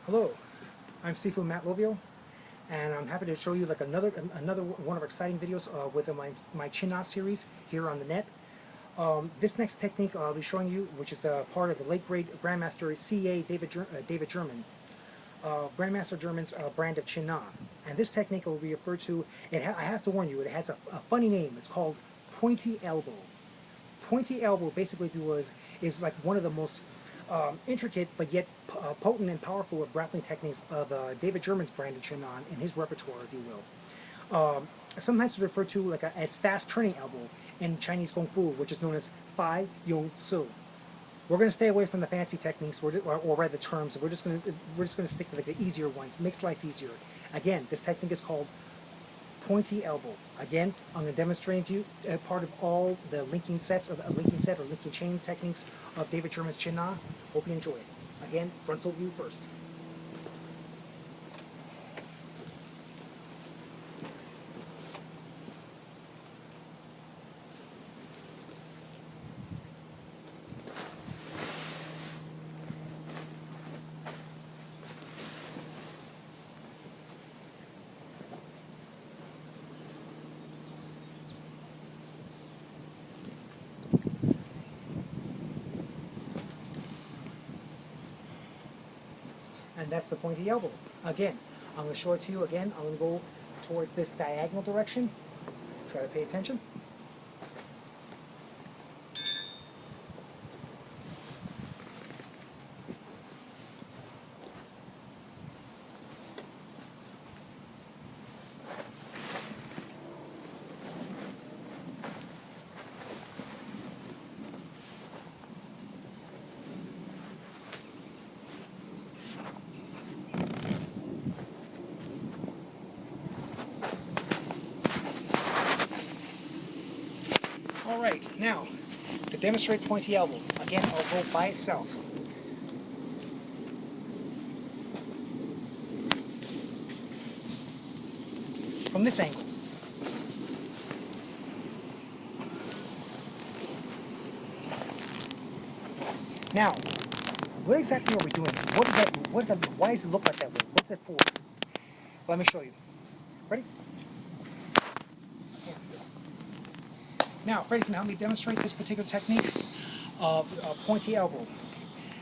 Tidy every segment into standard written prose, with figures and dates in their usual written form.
Hello, I'm Seafood Matt Lovio, and I'm happy to show you like another one of our exciting videos with my Chin-Na series here on the net. This next technique I'll be showing you, which is part of the late great Grandmaster C.A. David German, Grandmaster German's brand of Chin-Na. And this technique will be referred to. I have to warn you, it has a funny name. It's called Pointy Elbow. Pointy Elbow basically is like one of the most intricate but yet potent and powerful of grappling techniques of David German's brand of Chin-Na in his repertoire, if you will. Sometimes it's referred to like as fast turning elbow in Chinese Kung Fu, which is known as Fai Yong Su. We're going to stay away from the fancy techniques or rather terms. We're just going to stick to like the easier ones. It makes life easier. Again, this technique is called Pointy Elbow. Again, I'm going to demonstrate to you part of all the linking sets of a linking set or linking chain techniques of David German's Chin-Na. Hope you enjoy it. Again, frontal view first. And that's the pointy elbow. Again, I'm going to show it to you again. I'm going to go towards this diagonal direction. Try to pay attention. Alright, now, to demonstrate pointy elbow, again, I'll go by itself. From this angle. Now, what exactly are we doing? What is that, why does it look like that way? What's it for? Let me show you. Ready? Now, Freddie can help me demonstrate this particular technique of pointy elbow.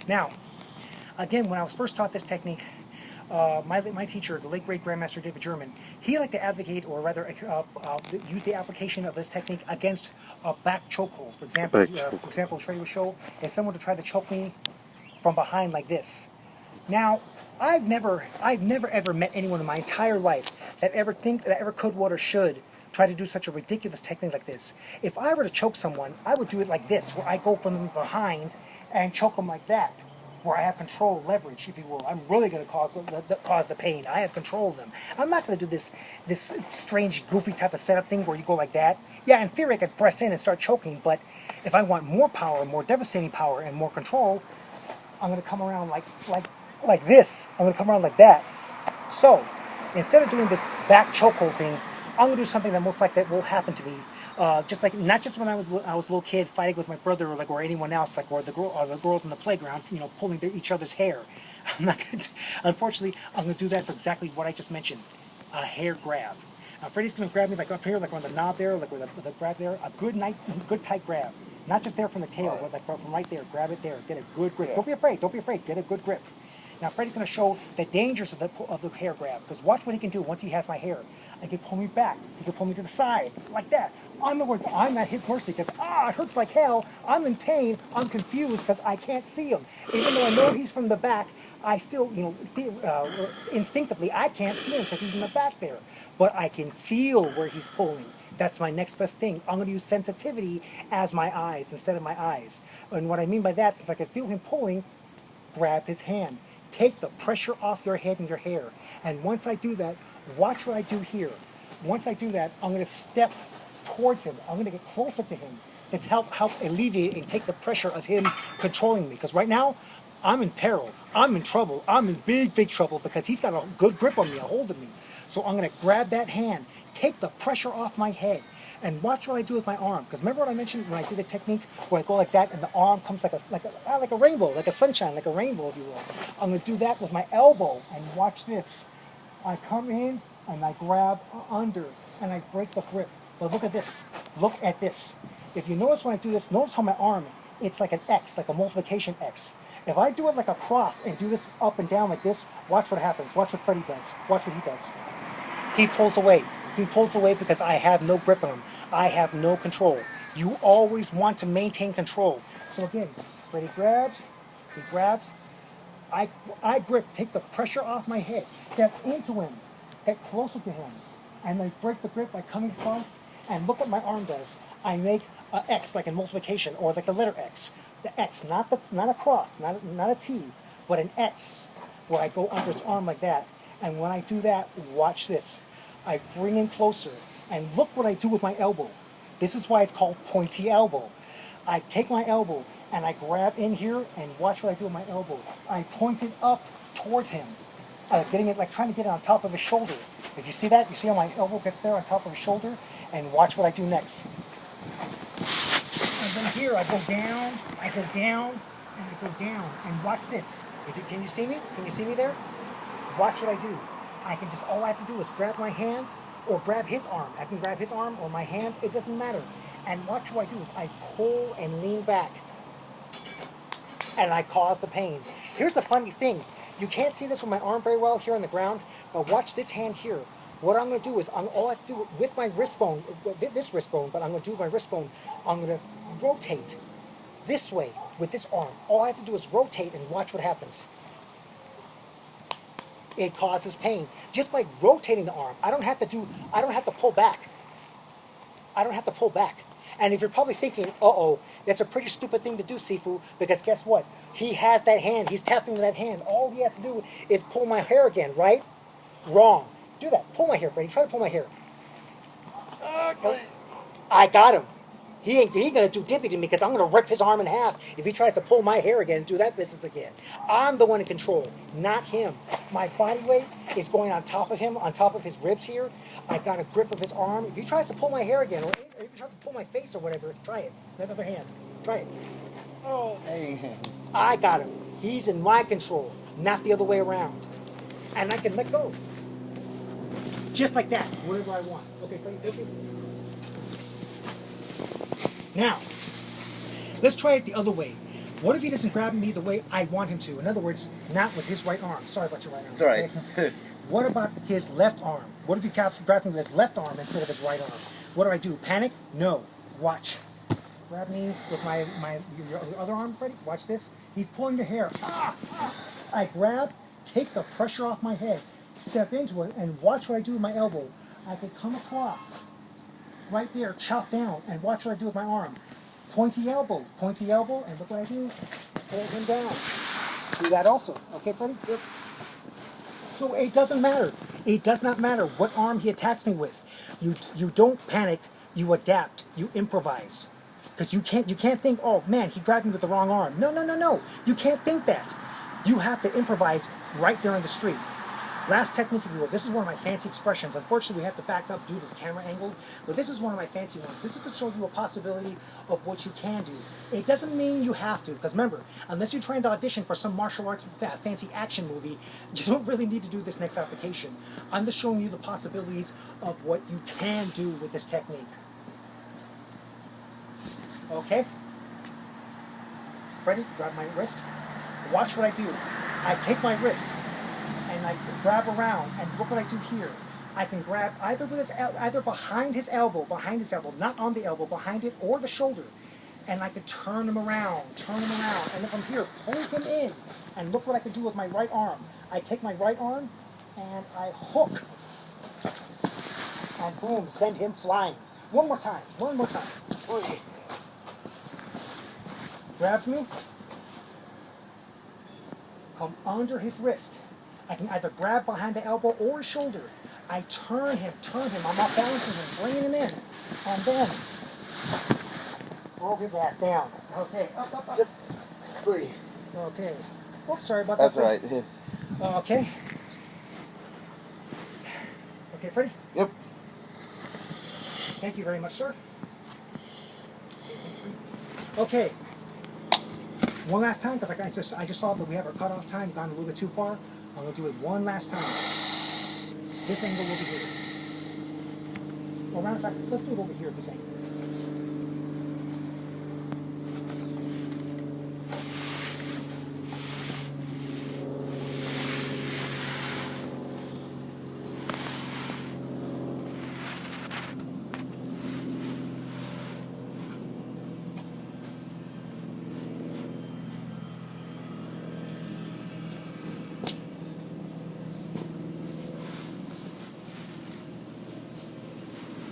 Now, again, when I was first taught this technique, my teacher, the late great Grandmaster David German, he liked to advocate, or rather use the application of this technique against a back chokehold. For example, Freddie would show if someone to try to choke me from behind like this. Now, I've never ever met anyone in my entire life that ever could, would, or should try to do such a ridiculous technique like this. If I were to choke someone, I would do it like this, where I go from behind and choke them like that, where I have control, leverage, if you will. I'm really going to cause the pain. I have control of them. I'm not going to do this strange, goofy type of setup thing where you go like that. Yeah, in theory I could press in and start choking, but if I want more power, more devastating power, and more control, I'm going to come around like this. I'm going to come around like that. So, instead of doing this back chokehold thing, I'm going to do something that most likely will happen to me. Just like, not just when I was a little kid fighting with my brother or anyone else, or the girls in the playground, pulling each other's hair. I'm not going to, unfortunately, I'm going to do that for exactly what I just mentioned, a hair grab. Now, Freddie's going to grab me like up here, like on the knob there, like where the grab there, a good tight grab. Not just there from the tail, but like from right there, grab it there, get a good grip. Don't be afraid, get a good grip. Now Freddie's going to show the dangers of the hair grab, because watch what he can do once he has my hair. He can pull me back, he can pull me to the side, like that. In other words, I'm at his mercy, because it hurts like hell, I'm in pain, I'm confused because I can't see him. Even though I know he's from the back, I still, instinctively, I can't see him because he's in the back there. But I can feel where he's pulling. That's my next best thing. I'm going to use sensitivity as my eyes instead of my eyes. And what I mean by that is I can feel him pulling, grab his hand. Take the pressure off your head and your hair. And once I do that, watch what I do here. Once I do that, I'm going to step towards him. I'm going to get closer to him to help alleviate and take the pressure of him controlling me. Because right now, I'm in peril. I'm in trouble. I'm in big trouble because he's got a good grip on me, a hold of me. So I'm going to grab that hand, take the pressure off my head, And watch what I do with my arm. Because remember what I mentioned when I did the technique where I go like that and the arm comes like a rainbow, like a sunshine, like a rainbow, if you will. I'm going to do that with my elbow. And watch this. I come in and I grab under and I break the grip. But look at this. Look at this. If you notice when I do this, notice how my arm, it's like an X, like a multiplication X. If I do it like a cross and do this up and down like this, watch what happens. Watch what Freddy does. Watch what he does. He pulls away. He pulls away because I have no grip on him. I have no control. You always want to maintain control. So again, Freddy grabs, he grabs, I grip, take the pressure off my head, step into him, get closer to him, and then break the grip by coming close, and look what my arm does. I make an X, like a multiplication, or like a letter X. The X, not a cross, not a T, but an X, where I go under his arm like that. And when I do that, watch this. I bring him closer, and look what I do with my elbow. This is why it's called pointy elbow. I take my elbow, and I grab in here, and watch what I do with my elbow. I point it up towards him, getting it, like trying to get it on top of his shoulder. If you see that, you see how my elbow gets there on top of his shoulder? And watch what I do next. And then here, I go down, and I go down, and watch this. Can you see me? Can you see me there? Watch what I do. I can just, all I have to do is grab my hand, or grab his arm. I can grab his arm or my hand, it doesn't matter. And watch what I do is I pull and lean back. And I cause the pain. Here's the funny thing. You can't see this with my arm very well here on the ground, but watch this hand here. What I'm going to do is, all I have to do with my wrist bone, this wrist bone, but I'm going to do with my wrist bone, I'm going to rotate this way with this arm. All I have to do is rotate and watch what happens. It causes pain. Just by rotating the arm. I don't have to pull back. I don't have to pull back. And if you're probably thinking, uh-oh, that's a pretty stupid thing to do, Sifu, because guess what? He has that hand. He's tapping with that hand. All he has to do is pull my hair again, right? Wrong. Do that. Pull my hair, Freddy. Try to pull my hair. I got him. He ain't gonna do diddly to me because I'm gonna rip his arm in half if he tries to pull my hair again and do that business again. I'm the one in control, not him. My body weight is going on top of him, on top of his ribs here. I got a grip of his arm. If he tries to pull my hair again, or if he tries to pull my face or whatever, try it. That other hand. Try it. Oh. I got him. He's in my control, not the other way around. And I can let go. Just like that, whatever I want. Okay, Freddie. Now, let's try it the other way. What if he doesn't grab me the way I want him to? In other words, not with his right arm. Sorry about your right arm. It's all right. Okay? What about his left arm? What if he grabs me with his left arm instead of his right arm? What do I do? Panic? No. Watch. Grab me with your other arm, Freddie. Watch this. He's pulling the hair. I grab, take the pressure off my head, step into it, and watch what I do with my elbow. I can come across. Right there, chop down, and watch what I do with my arm. Pointy elbow, and look what I do. Pull him down. Do that also. Okay, Freddie? Good. So it doesn't matter. It does not matter what arm he attacks me with. You don't panic. You adapt. You improvise. Because you can't think, oh man, he grabbed me with the wrong arm. No. You can't think that. You have to improvise right there on the street. Last technique, if you will. This is one of my fancy expressions. Unfortunately, we have to back up due to the camera angle, but this is one of my fancy ones. This is to show you a possibility of what you can do. It doesn't mean you have to, because remember, unless you're trying to audition for some martial arts fancy action movie, you don't really need to do this next application. I'm just showing you the possibilities of what you can do with this technique. Okay? Ready? Grab my wrist. Watch what I do. I take my wrist, and I grab around, and look what I do here. I can grab either behind his elbow, not on the elbow, behind it, or the shoulder, and I can turn him around, and if I'm here, pull him in, and look what I can do with my right arm. I take my right arm, and I hook, and boom, send him flying. One more time. Okay. Grabs me, come under his wrist. I can either grab behind the elbow or his shoulder. I turn him. I'm not balancing him, bringing him in. And then, throw his ass down. Okay, up. Free. Okay. Oops, sorry about that. That's right. Okay. Okay, Freddie? Yep. Thank you very much, sir. Okay. One last time, because I just saw that we have our cutoff time gone a little bit too far. I'm going to do it one last time. This angle will be here. Well, matter of fact, let's do it over here at this angle.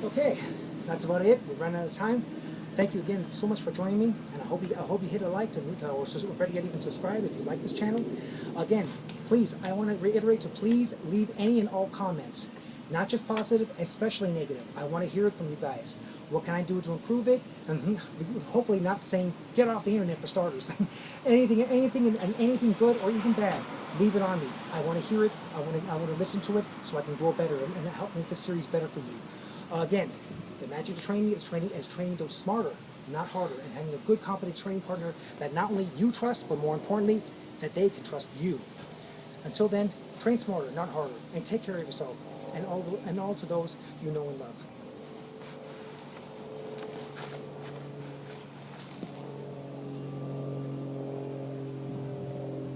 Okay, that's about it. We've run out of time. Thank you again so much for joining me, and I hope you hit a like or better yet, even subscribe if you like this channel. Again, please, I want to reiterate to please leave any and all comments, not just positive, especially negative. I want to hear it from you guys. What can I do to improve it? And hopefully not saying get off the internet for starters. anything good or even bad, leave it on me. I want to hear it. I want to listen to it so I can grow better and help make this series better for you. Again, the magic of training is training to smarter, not harder, and having a good, competent training partner that not only you trust, but more importantly, that they can trust you. Until then, train smarter, not harder, and take care of yourself and all to those you know and love.